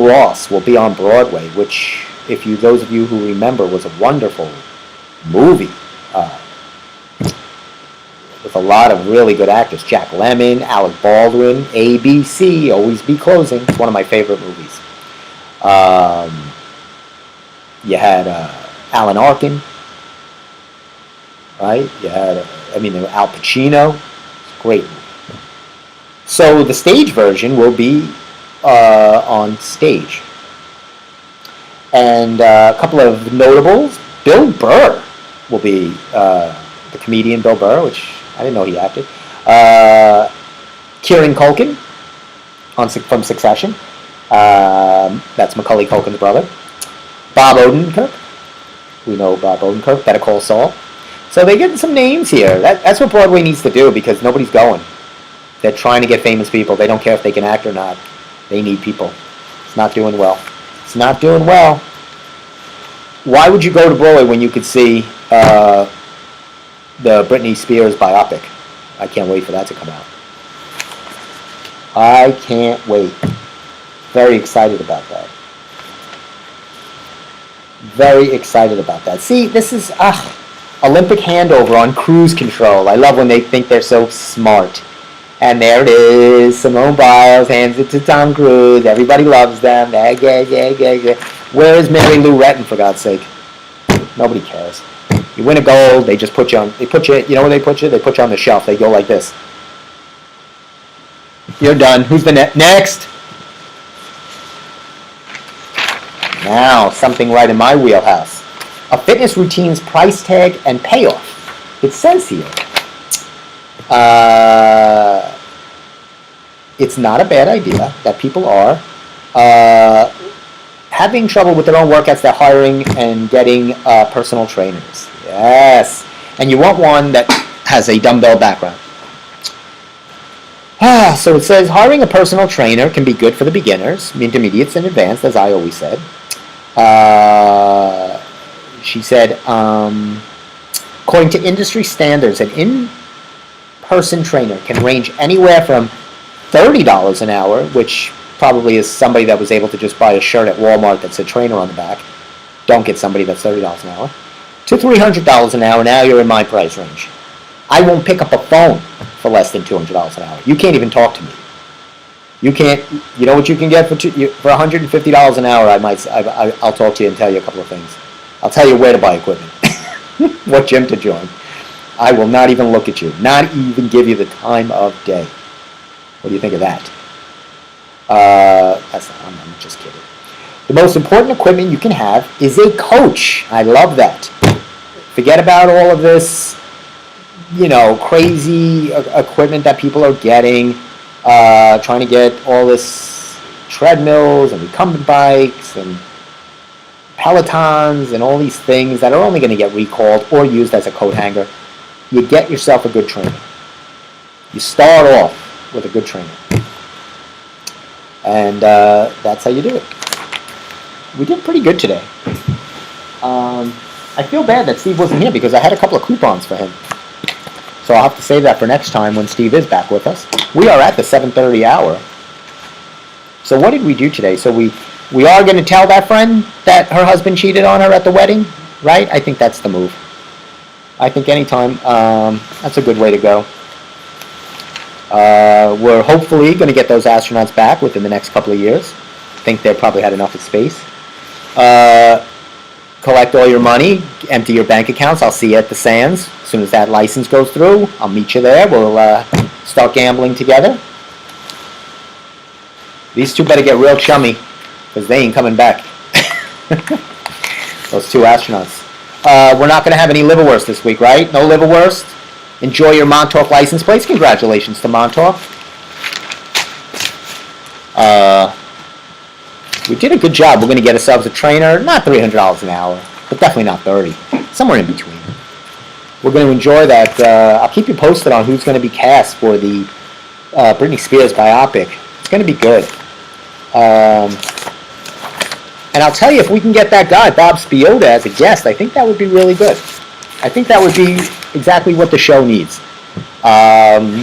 Ross will be on Broadway, which, those of you who remember, was a wonderful movie with a lot of really good actors. Jack Lemmon, Alec Baldwin, ABC, Always Be Closing. It's one of my favorite movies. You had Alan Arkin, right? You had, Al Pacino. Great movie. So the stage version will be on stage. And a couple of notables. Bill Burr will be the comedian Bill Burr, which I didn't know he acted. Kieran Culkin from Succession. That's Macaulay Culkin's brother. Bob Odenkirk. We know Bob Odenkirk, Better Call Saul. So they're getting some names here. That's what Broadway needs to do, because nobody's going. They're trying to get famous people. They don't care if they can act or not. They need people. It's not doing well. It's not doing well. Why would you go to Broadway when you could see the Britney Spears biopic? I can't wait for that to come out. I can't wait. Very excited about that. Very excited about that. See, this is Olympic handover on cruise control. I love when they think they're so smart. And there it is. Simone Biles hands it to Tom Cruise. Everybody loves them. Where is Mary Lou Retton, for God's sake? Nobody cares. You win a gold, they just put you on. You know where they put you? They put you on the shelf. They go like this. You're done. Who's the next? Now, something right in my wheelhouse. A fitness routine's price tag and payoff. It says here. It's not a bad idea that people are having trouble with their own workouts. They're hiring and getting personal trainers. Yes. And you want one that has a dumbbell background. So it says hiring a personal trainer can be good for the beginners, intermediates, and advanced, as I always said. She said, according to industry standards, an in-person trainer can range anywhere from $30 an hour, which probably is somebody that was able to just buy a shirt at Walmart that said trainer on the back. Don't get somebody that's $30 an hour. To $300 an hour, now you're in my price range. I won't pick up a phone for less than $200 an hour. You can't even talk to me. You can't. You know what you can get for $150 an hour? I'll talk to you and tell you a couple of things. I'll tell you where to buy equipment, what gym to join. I will not even look at you, not even give you the time of day. What do you think of that? I'm just kidding. The most important equipment you can have is a coach. I love that. Forget about all of this, crazy equipment that people are getting, trying to get all this treadmills and recumbent bikes and Pelotons and all these things that are only going to get recalled or used as a coat hanger. You get yourself a good trainer. You start off with a good trainer. And that's how you do it. We did pretty good today. I feel bad that Steve wasn't here because I had a couple of coupons for him. So I'll have to save that for next time when Steve is back with us. We are at the 7:30 hour. So what did we do today? So we are going to tell that friend that her husband cheated on her at the wedding, right? I think that's the move. I think anytime, that's a good way to go. We're hopefully going to get those astronauts back within the next couple of years. I think they probably had enough of space. Collect all your money, empty your bank accounts. I'll see you at the Sands. As soon as that license goes through, I'll meet you there. We'll start gambling together. These two better get real chummy because they ain't coming back. Those two astronauts. We're not going to have any liverwurst this week, right? No liverwurst. Enjoy your Montauk license plates. Congratulations to Montauk. We did a good job. We're going to get ourselves a trainer. Not $300 an hour, but definitely not $30. Somewhere in between. We're going to enjoy that. I'll keep you posted on who's going to be cast for the Britney Spears biopic. It's going to be good. And I'll tell you, if we can get that guy, Bob Spiota, as a guest, I think that would be really good. I think that would be exactly what the show needs.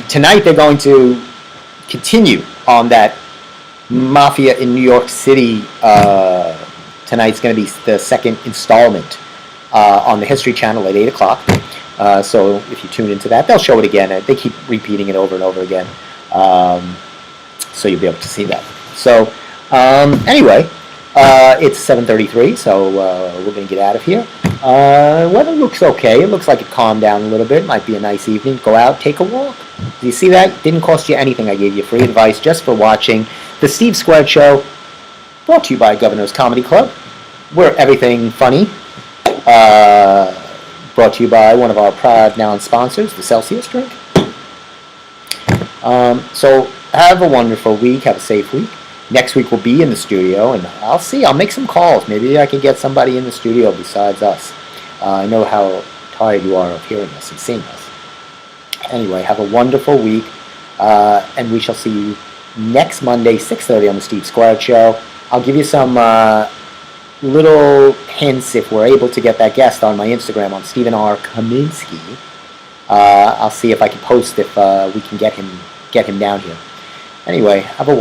Tonight they're going to continue on that Mafia in New York City. Tonight's going to be the second installment on the History Channel at 8 o'clock. So if you tune into that, they'll show it again. They keep repeating it over and over again. So you'll be able to see that. So anyway, it's 7:33, so we're going to get out of here. Weather looks okay. It looks like it calmed down a little bit. Might be a nice evening. Go out, take a walk. Do you see that? Didn't cost you anything. I gave you free advice just for watching the Steve Squared Show, brought to you by Governor's Comedy Club. We're everything funny. Brought to you by one of our proud now sponsors, the Celsius drink. So have a wonderful week. Have a safe week. Next week we'll be in the studio, and I'll see. I'll make some calls. Maybe I can get somebody in the studio besides us. I know how tired you are of hearing us and seeing us. Anyway, have a wonderful week, and we shall see you next Monday, 6:30 on the Steve Squared Show. I'll give you some little hints if we're able to get that guest on my Instagram on Stephen R. Kaminsky. I'll see if I can post if we can get him down here. Anyway, have a wonderful